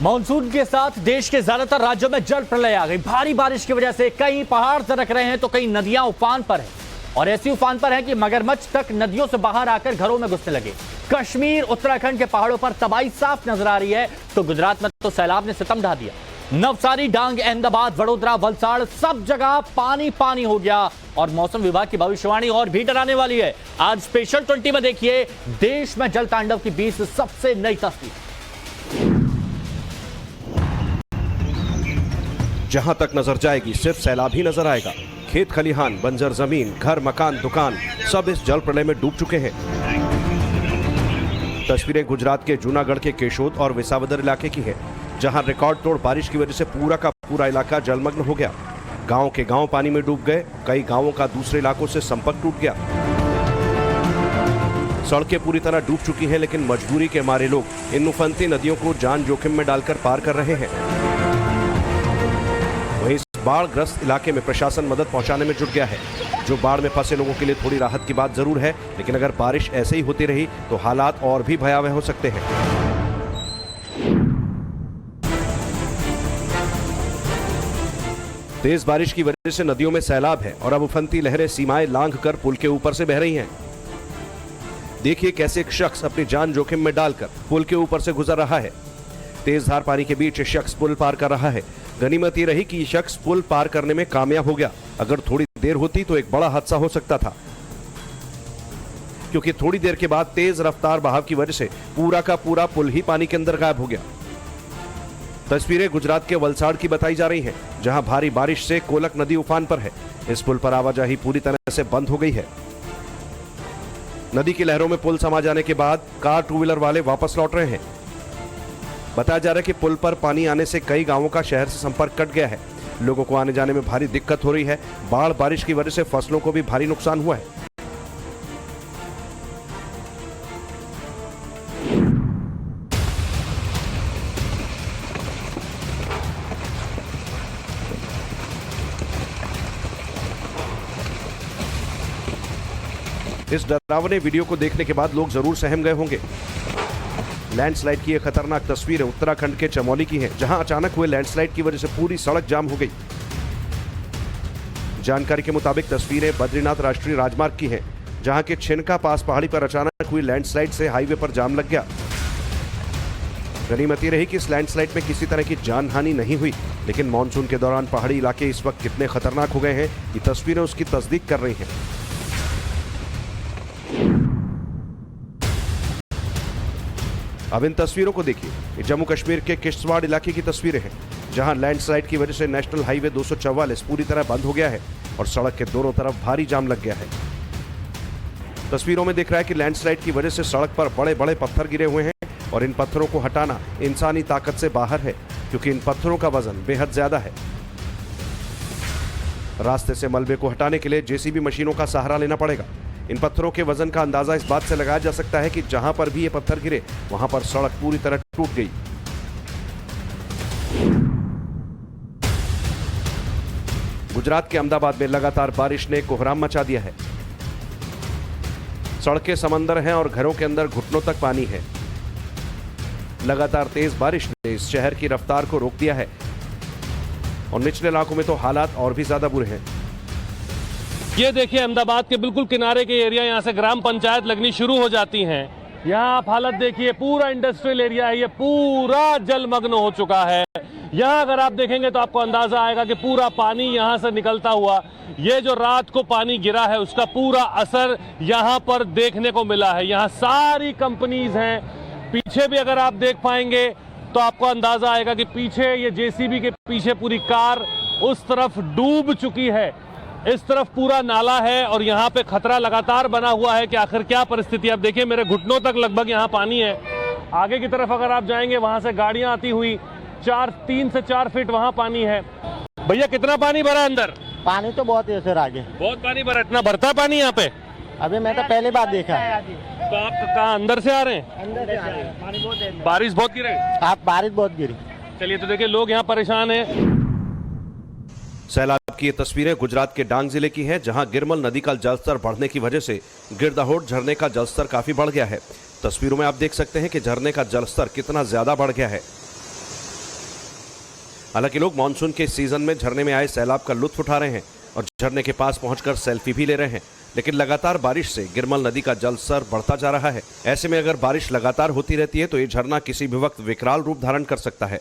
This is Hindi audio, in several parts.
मानसून के साथ देश के ज्यादातर राज्यों में जल प्रलय आ गई। भारी बारिश की वजह से कई पहाड़ सरक रहे हैं तो कई नदियां उफान पर हैं और ऐसी उफान पर हैं कि मगरमच्छ तक नदियों से बाहर आकर घरों में घुसने लगे। कश्मीर उत्तराखंड के पहाड़ों पर तबाही साफ नजर आ रही है तो गुजरात में तो सैलाब ने सितम ढा दिया। नवसारी, डांग, अहमदाबाद, वडोदरा, वलसाड़ सब जगह पानी पानी हो गया और मौसम विभाग की भविष्यवाणी और भी डराने वाली है। आज स्पेशल 20 में देखिए देश में जल तांडव की 20 सबसे नई तस्वीर। जहां तक नजर जाएगी सिर्फ सैलाब ही नजर आएगा। खेत खलिहान, बंजर जमीन, घर, मकान, दुकान सब इस जल प्रलय में डूब चुके हैं। तस्वीरें गुजरात के जूनागढ़ के केशोद और विसावदर इलाके की है, जहां रिकॉर्ड तोड़ बारिश की वजह से पूरा का पूरा इलाका जलमग्न हो गया। गांव के गांव पानी में डूब गए, कई गांवों का दूसरे इलाकों से संपर्क टूट गया। सड़कें पूरी तरह डूब चुकी हैं, लेकिन मजबूरी के मारे लोग इन उफनती नदियों को जान जोखिम में डालकर पार कर रहे हैं। वहीं इस बाढ़ग्रस्त इलाके में प्रशासन मदद पहुंचाने में जुट गया है। जो बाढ़ में फंसे लोगों के लिए थोड़ी राहत की बात जरूर है, लेकिन अगर बारिश ऐसे ही होती रही तो हालात और भी भयावह हो सकते हैं। तेज बारिश की वजह से नदियों में सैलाब है और अब उफनती लहरें सीमाएं लांघकर पुल के ऊपर से बह रही हैं। देखिए कैसे एक शख्स अपनी जान जोखिम में डालकर पुल के ऊपर से गुजर रहा है। तेज धार पानी के बीच शख्स पुल पार कर रहा है। गनीमत ये रही कि ये शख्स पुल पार करने में कामयाब हो गया। अगर थोड़ी देर होती तो एक बड़ा हादसा हो सकता था, क्योंकि थोड़ी देर के बाद तेज रफ्तार बहाव की वजह से पूरा का पूरा पुल ही पानी के अंदर गायब हो गया। तस्वीरें गुजरात के वलसाड़ की बताई जा रही हैं, जहां भारी बारिश से कोलक नदी उफान पर है। इस पुल पर आवाजाही पूरी तरह से बंद हो गई है। नदी की लहरों में पुल समा जाने के बाद कार, टू व्हीलर वाले वापस लौट रहे हैं। बताया जा रहा है कि पुल पर पानी आने से कई गांवों का शहर से संपर्क कट गया है। लोगों को आने जाने में भारी दिक्कत हो रही है। बाढ़ बारिश की वजह से फसलों को भी भारी नुकसान हुआ है। इस डरावने वीडियो को देखने के बाद लोग जरूर सहम गए होंगे। लैंडस्लाइड की यह खतरनाक तस्वीरें उत्तराखंड के चमोली की हैं, जहां अचानक हुए लैंडस्लाइड की वजह से पूरी सड़क जाम हो गई। जानकारी के मुताबिक तस्वीरें बद्रीनाथ राष्ट्रीय राजमार्ग की हैं, जहां के छिनका पास पहाड़ी पर अचानक हुई लैंडस्लाइड से हाईवे पर जाम लग गया। गनीमत ये रही कि इस लैंडस्लाइड में किसी तरह की जानहानि नहीं हुई, लेकिन मानसून के दौरान पहाड़ी इलाके इस वक्त कितने खतरनाक हो गए हैं, ये तस्वीरें उसकी तस्दीक कर रही हैं। अब इन तस्वीरों को देखिए। ये जम्मू कश्मीर के किश्तवाड़ इलाके की तस्वीरें हैं, जहां लैंडस्लाइड की वजह से नेशनल हाईवे 244 पूरी तरह बंद हो गया है और सड़क के दोनों तरफ भारी जाम लग गया है। तस्वीरों में दिख रहा है कि लैंडस्लाइड की वजह से सड़क पर बड़े बड़े पत्थर गिरे हुए हैं और इन पत्थरों को हटाना इंसानी ताकत से बाहर है, क्योंकि इन पत्थरों का वजन बेहद ज्यादा है। रास्ते से मलबे को हटाने के लिए जेसीबी मशीनों का सहारा लेना पड़ेगा। इन पत्थरों के वजन का अंदाजा इस बात से लगाया जा सकता है कि जहां पर भी ये पत्थर गिरे वहां पर सड़क पूरी तरह टूट गई। गुजरात के अहमदाबाद में लगातार बारिश ने कोहराम मचा दिया है। सड़कें समंदर हैं और घरों के अंदर घुटनों तक पानी है। लगातार तेज बारिश ने इस शहर की रफ्तार को रोक दिया है और निचले इलाकों में तो हालात और भी ज्यादा बुरे हैं। ये देखिए अहमदाबाद के बिल्कुल किनारे के एरिया, यहाँ से ग्राम पंचायत लगनी शुरू हो जाती हैं। यहाँ आप हालत देखिए, पूरा इंडस्ट्रियल एरिया है, ये पूरा जलमग्न हो चुका है। यहाँ अगर आप देखेंगे तो आपको अंदाजा आएगा कि पूरा पानी यहाँ से निकलता हुआ, ये जो रात को पानी गिरा है उसका पूरा असर यहाँ पर देखने को मिला है। यहाँ सारी कंपनीज हैं। पीछे भी अगर आप देख पाएंगे तो आपको अंदाजा आएगा कि पीछे ये जेसीबी के पीछे पूरी कार उस तरफ डूब चुकी है। इस तरफ पूरा नाला है और यहाँ पे खतरा लगातार बना हुआ है कि आखिर क्या परिस्थिति। अब देखिए मेरे घुटनों तक लगभग यहाँ पानी है। आगे की तरफ अगर आप जाएंगे वहां से गाड़ियां आती हुई 3 से 4 फीट वहां पानी है। भैया कितना पानी भरा अंदर? पानी तो बहुत है सर, आगे बहुत पानी भरा। इतना भरता पानी यहाँ पे? अभी मैं तो पहली बार देखा। तो आप कहाँ अंदर से आ रहे हैं? अंदर से आ रहे हैं। पानी बहुत है। बारिश बहुत गिरी? आप बारिश बहुत गिरी। चलिए तो देखिए लोग यहाँ परेशान है। सैलाब की ये तस्वीरें गुजरात के डांग जिले की हैं, जहां गिरमल नदी का जलस्तर बढ़ने की वजह से गिरदाहोट झरने का जलस्तर काफी बढ़ गया है। तस्वीरों में आप देख सकते हैं कि झरने का जलस्तर कितना ज्यादा बढ़ गया है। हालांकि लोग मानसून के सीजन में झरने में आए सैलाब का लुत्फ उठा रहे हैं और झरने के पास पहुंचकर सेल्फी भी ले रहे हैं। लेकिन लगातार बारिश से गिरमल नदी का जल स्तर बढ़ता जा रहा है। ऐसे में अगर बारिश लगातार होती रहती है तो ये झरना किसी भी वक्त विकराल रूप धारण कर सकता है।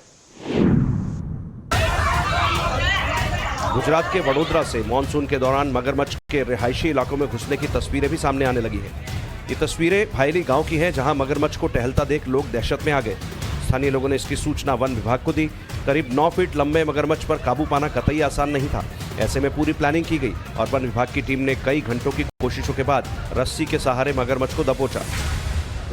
गुजरात के वडोदरा से मानसून के दौरान मगरमच्छ के रिहायशी इलाकों में घुसने की तस्वीरें भी सामने आने लगी हैं। ये तस्वीरें भायली गांव की हैं, जहां मगरमच्छ को टहलता देख लोग दहशत में आ गए। स्थानीय लोगों ने इसकी सूचना वन विभाग को दी। करीब 9 फीट लंबे मगरमच्छ पर काबू पाना कतई आसान नहीं था। ऐसे में पूरी प्लानिंग की गई और वन विभाग की टीम ने कई घंटों की कोशिशों के बाद रस्सी के सहारे मगरमच्छ को दबोचा।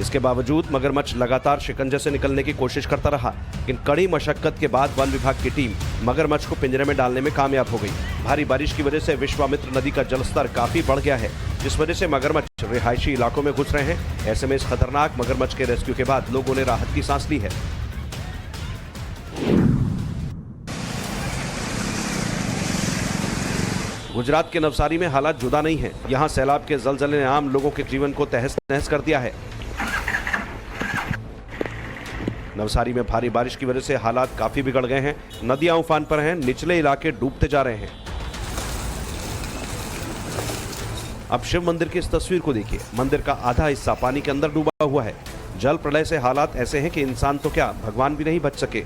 इसके बावजूद मगरमच्छ लगातार शिकंजे से निकलने की कोशिश करता रहा, लेकिन कड़ी मशक्कत के बाद वन विभाग की टीम मगरमच्छ को पिंजरे में डालने में कामयाब हो गई। भारी बारिश की वजह से विश्वामित्र नदी का जलस्तर काफी बढ़ गया है, जिस वजह से मगरमच्छ रिहायशी इलाकों में घुस रहे हैं। ऐसे में इस खतरनाक मगरमच्छ के रेस्क्यू के बाद लोगों ने राहत की सांस ली है। गुजरात के नवसारी में हालात जुदा नहीं है। यहां सैलाब के जलजले ने आम लोगों के जीवन को तहस नहस कर दिया है। नवसारी में भारी बारिश की वजह से हालात काफी बिगड़ गए हैं। नदियां उफान पर हैं, निचले इलाके डूबते जा रहे हैं। अब शिव मंदिर की इस तस्वीर को देखिए। मंदिर का आधा हिस्सा पानी के अंदर डूबा हुआ है। जल प्रलय से हालात ऐसे हैं कि इंसान तो क्या, भगवान भी नहीं बच सके।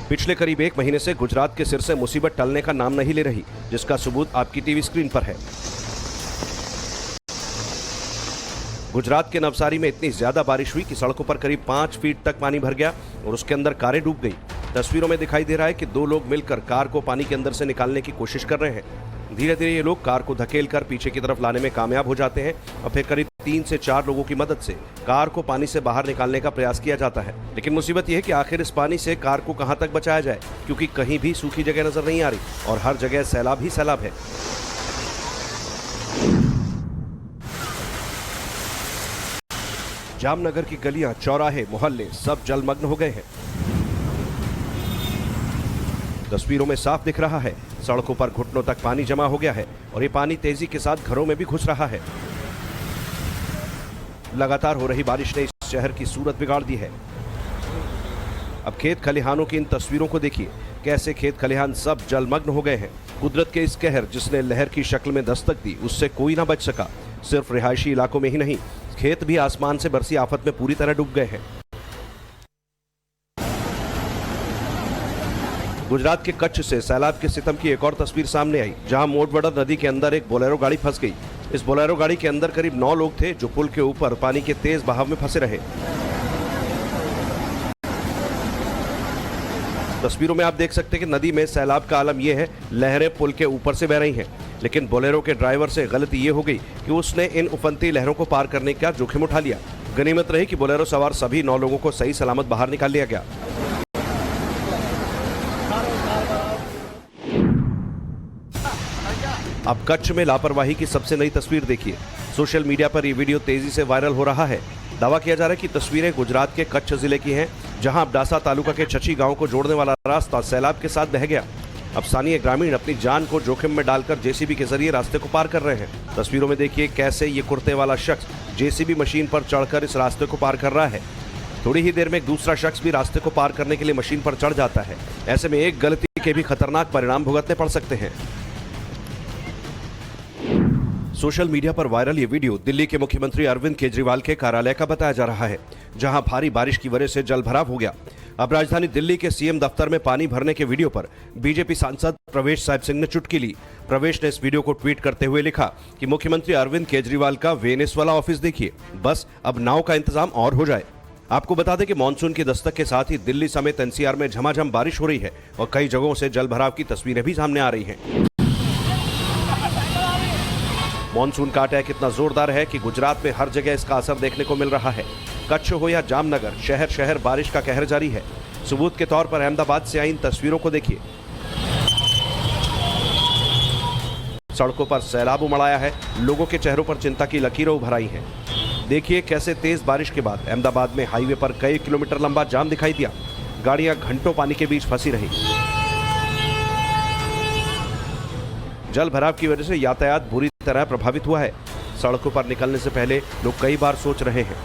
पिछले करीब 1 महीने से गुजरात के सिर से मुसीबत टलने का नाम नहीं ले रही, जिसका सबूत आपकी टीवी स्क्रीन पर है। गुजरात के नवसारी में इतनी ज्यादा बारिश हुई कि सड़कों पर करीब 5 फीट तक पानी भर गया और उसके अंदर कारें डूब गई। तस्वीरों में दिखाई दे रहा है कि 2 लोग मिलकर कार को पानी के अंदर से निकालने की कोशिश कर रहे हैं। धीरे धीरे ये लोग कार को धकेलकर पीछे की तरफ लाने में कामयाब हो जाते हैं और फिर करीब 3 से 4 लोगों की मदद से कार को पानी से बाहर निकालने का प्रयास किया जाता है। लेकिन मुसीबत यह है कि आखिर इस पानी से कार को कहां तक बचाया जाए, क्योंकि कहीं भी सूखी जगह नजर नहीं आ रही और हर जगह सैलाब ही सैलाब है। जामनगर की गलियां, चौराहे, मोहल्ले सब जलमग्न हो गए हैं। तस्वीरों में साफ दिख रहा है, सड़कों पर घुटनों तक पानी जमा हो गया है और ये पानी तेजी के साथ घरों में भी घुस रहा है। लगातार हो रही बारिश ने इस शहर की सूरत बिगाड़ दी है। अब खेत खलिहानों की इन तस्वीरों को देखिए, कैसे खेत खलिहान सब जलमग्न हो गए हैं। कुदरत के इस कहर जिसने लहर की शक्ल में दस्तक दी, उससे कोई ना बच सका। सिर्फ रिहायशी इलाकों में ही नहीं, खेत भी आसमान से बरसी आफत में पूरी तरह डूब गए हैं। गुजरात के कच्छ से सैलाब के सितम की एक और तस्वीर सामने आई, जहां मोटवड़ा नदी के अंदर एक बोलेरो गाड़ी फंस गई। इस बोलेरो गाड़ी के अंदर करीब 9 लोग थे, जो पुल के ऊपर पानी के तेज बहाव में फंसे रहे। तस्वीरों में आप देख सकते हैं कि नदी में सैलाब का आलम यह है, लहरें पुल के ऊपर से बह रही हैं। लेकिन बोलेरो के ड्राइवर से गलती ये हो गई कि उसने इन उफनती लहरों को पार करने का जोखिम उठा लिया। गनीमत रही कि बोलेरो सवार सभी 9 लोगों को सही सलामत बाहर निकाल लिया गया। अब कच्छ में लापरवाही की सबसे नई तस्वीर देखिए। सोशल मीडिया पर ये वीडियो तेजी से वायरल हो रहा है। दावा किया जा रहा है कि तस्वीरें गुजरात के कच्छ जिले की हैं, जहां अबडासा तालुका के छछी गांव को जोड़ने वाला रास्ता सैलाब के साथ बह गया। अब स्थानीय ग्रामीण अपनी जान को जोखिम में डालकर जेसीबी के जरिए रास्ते को पार कर रहे हैं। तस्वीरों में देखिए कैसे ये कुर्ते वाला शख्स जेसीबी मशीन पर चढ़कर इस रास्ते को पार कर रहा है। थोड़ी ही देर में एक दूसरा शख्स भी रास्ते को पार करने के लिए मशीन पर चढ़ जाता है। ऐसे में एक गलती के भी खतरनाक परिणाम भुगतने पड़ सकते हैं। सोशल मीडिया पर वायरल ये वीडियो दिल्ली के मुख्यमंत्री अरविंद केजरीवाल के कार्यालय का बताया जा रहा है, जहां भारी बारिश की वजह से जलभराव हो गया। अब राजधानी दिल्ली के सीएम दफ्तर में पानी भरने के वीडियो पर बीजेपी सांसद प्रवेश साहिब सिंह ने चुटकी ली। प्रवेश ने इस वीडियो को ट्वीट करते हुए लिखा कि मुख्यमंत्री अरविंद केजरीवाल का वेनिस वाला ऑफिस देखिए, बस अब नाव का इंतजाम और हो जाए। आपको बता दें कि मानसून की दस्तक के साथ ही दिल्ली समेत एनसीआर में झमाझम बारिश हो रही है और कई जगहों से जलभराव की तस्वीरें भी सामने आ रही हैं। मानसून का अटैक इतना जोरदार है कि गुजरात में हर जगह इसका असर देखने को मिल रहा है। कच्छ हो या जामनगर, शहर शहर बारिश का कहर जारी है। सबूत के तौर पर अहमदाबाद से आई इन तस्वीरों को देखिए। सड़कों पर सैलाब उमड़ आया है, लोगों के चेहरों पर चिंता की लकीरें उभर आई हैं। देखिए कैसे तेज बारिश के बाद अहमदाबाद में हाईवे पर कई किलोमीटर लंबा जाम दिखाई दिया। गाड़ियां घंटों पानी के बीच फंसी रही। जल भराव की वजह से यातायात बुरी तरह प्रभावित हुआ है। सड़कों पर निकलने से पहले लोग कई बार सोच रहे हैं।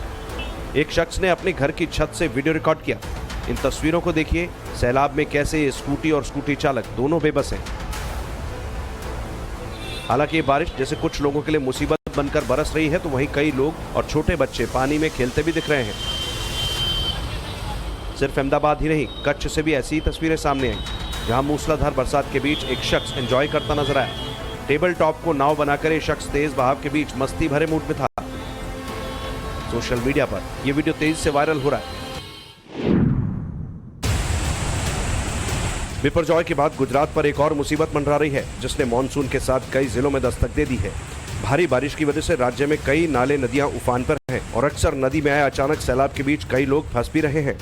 एक शख्स ने अपने घर की छत से वीडियो रिकॉर्ड किया। इन तस्वीरों को देखिए, सैलाब में कैसे ये स्कूटी और स्कूटी चालक दोनों बेबस हैं। हालांकि ये बारिश जैसे कुछ लोगों के लिए मुसीबत बनकर बरस रही है, तो वहीं कई लोग और छोटे बच्चे पानी में खेलते भी दिख रहे हैं। सिर्फ अहमदाबाद ही नहीं, कच्छ से भी ऐसी ही तस्वीरें सामने आई, जहां मूसलाधार बरसात के बीच एक शख्स एंजॉय करता नजर आया। टेबल टॉप को नाव बनाकर ये शख्स तेज बहाव के बीच मस्ती भरे मूड में था। सोशल मीडिया पर यह वीडियो तेजी से वायरल हो रहा है। बिपरजॉय के बाद गुजरात पर एक और मुसीबत मंडरा रही है, जिसने मानसून के साथ कई जिलों में दस्तक दे दी है। भारी बारिश की वजह से राज्य में कई नाले नदियां उफान पर हैं और अक्सर नदी में आए अचानक सैलाब के बीच कई लोग फंस भी रहे हैं।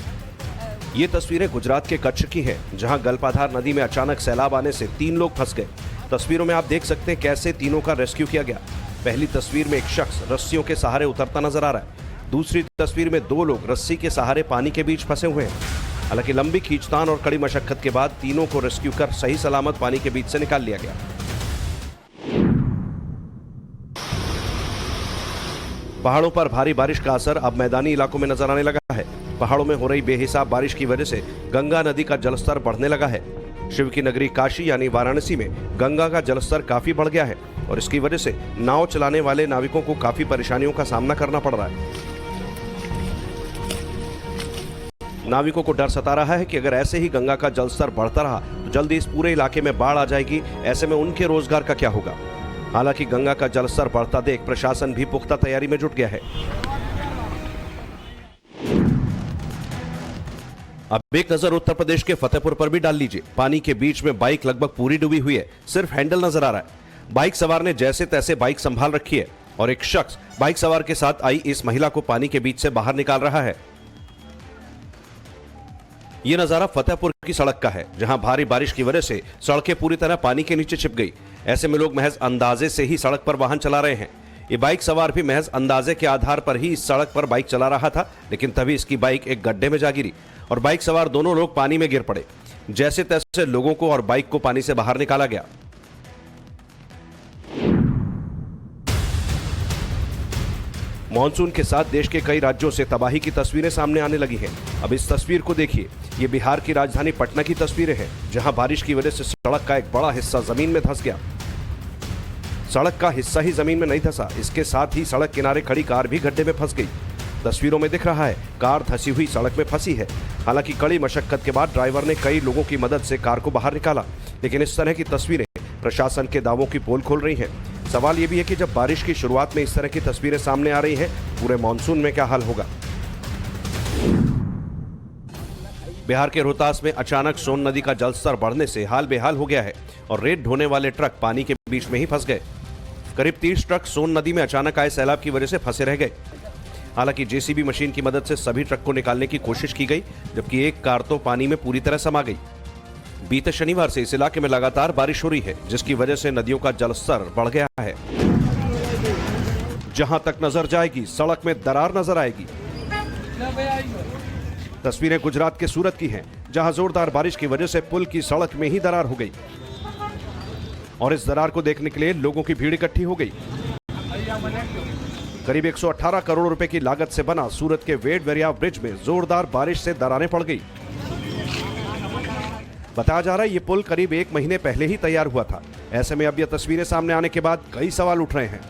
ये तस्वीरें गुजरात के कच्छ की हैं, जहां गल्पाधार नदी में अचानक सैलाब आने से 3 लोग फंस गए। तस्वीरों में आप देख सकते हैं कैसे तीनों का रेस्क्यू किया गया। पहली तस्वीर में एक शख्स रस्सियों के सहारे उतरता नजर आ रहा है। दूसरी तस्वीर में 2 लोग रस्सी के सहारे पानी के बीच फंसे हुए हैं। हालांकि लंबी खींचतान और कड़ी मशक्कत के बाद तीनों को रेस्क्यू कर सही सलामत पानी के बीच से निकाल लिया गया। पहाड़ों पर भारी बारिश का असर अब मैदानी इलाकों में नजर आने लगा है। पहाड़ों में हो रही बेहिसाब बारिश की वजह से गंगा नदी का जलस्तर बढ़ने लगा है। शिव की नगरी काशी यानी वाराणसी में गंगा का जलस्तर काफी बढ़ गया है और इसकी वजह से नाव चलाने वाले नाविकों को काफी परेशानियों का सामना करना पड़ रहा है। नाविकों को डर सता रहा है कि अगर ऐसे ही गंगा का जलस्तर बढ़ता रहा तो जल्दी इस पूरे इलाके में बाढ़ आ जाएगी। ऐसे में उनके रोजगार का क्या होगा। हालांकि गंगा का जलस्तर बढ़ता देख प्रशासन भी पुख्ता तैयारी में जुट गया है। अब एक नजर उत्तर प्रदेश के फतेहपुर पर भी डाल लीजिए। पानी के बीच में बाइक लगभग पूरी डूबी हुई है, सिर्फ हैंडल नजर आ रहा है। बाइक सवार ने जैसे तैसे बाइक संभाल रखी है और एक शख्स बाइक सवार के साथ आई इस महिला को पानी के बीच से बाहर निकाल रहा है। यह नजारा फतेहपुर की सड़क का है, जहां भारी बारिश की वजह से सड़कें पूरी तरह पानी के नीचे छिप गई। ऐसे में लोग महज अंदाजे से ही सड़क पर वाहन चला रहे हैं। ये बाइक सवार भी महज अंदाजे के आधार पर ही इस सड़क पर बाइक चला रहा था, लेकिन तभी इसकी बाइक एक गड्ढे में जा गिरी और बाइक सवार दोनों लोग पानी में गिर पड़े। जैसे तैसे लोगों को और बाइक को पानी से बाहर निकाला गया। मॉनसून के साथ देश के कई राज्यों से तबाही की तस्वीरें सामने आने लगी हैं। अब इस तस्वीर को देखिए, ये बिहार की राजधानी पटना की तस्वीरें हैं, जहां बारिश की वजह से सड़क का एक बड़ा हिस्सा जमीन में धंस गया। सड़क का हिस्सा ही जमीन में नहीं धंसा, इसके साथ ही सड़क किनारे खड़ी कार भी गड्ढे में फंस गई। तस्वीरों में दिख रहा है कार धंसी हुई सड़क में फंसी है। हालांकि कड़ी मशक्कत के बाद ड्राइवर ने कई लोगों की मदद से कार को बाहर निकाला, लेकिन इस तरह की तस्वीरें प्रशासन के दावों की पोल खोल रही हैं। सवाल यह भी है कि जब बारिश की शुरुआत में इस तरह की तस्वीरें सामने आ रही हैं, पूरे मॉनसून में क्या हाल होगा। बिहार के रोहतास में अचानक सोन नदी का जलस्तर बढ़ने से हाल बेहाल हो गया है और रेत ढोने वाले ट्रक पानी के बीच में ही फंस गए। करीब 30 ट्रक सोन नदी में अचानक आए सैलाब की वजह से फंसे रह गए। हालांकि जेसीबी मशीन की मदद से सभी ट्रक को निकालने की कोशिश की गई, जबकि एक कार तो पानी में पूरी तरह समा गई। बीते शनिवार से इस इलाके में लगातार बारिश हो रही है, जिसकी वजह से नदियों का जलस्तर बढ़ गया है। जहां तक नजर जाएगी सड़क में दरार नजर आएगी। तस्वीरें गुजरात के सूरत की हैं, जहां जोरदार बारिश की वजह से पुल की सड़क में ही दरार हो गई और इस दरार को देखने के लिए लोगों की भीड़ इकट्ठी हो गई। करीब 118 करोड़ रुपए की लागत से बना सूरत के वेड वेरिया ब्रिज में जोरदार बारिश से दरारें पड़ गई। बताया जा रहा है ये पुल करीब 1 महीने पहले ही तैयार हुआ था। ऐसे में अब यह तस्वीरें सामने आने के बाद कई सवाल उठ रहे हैं।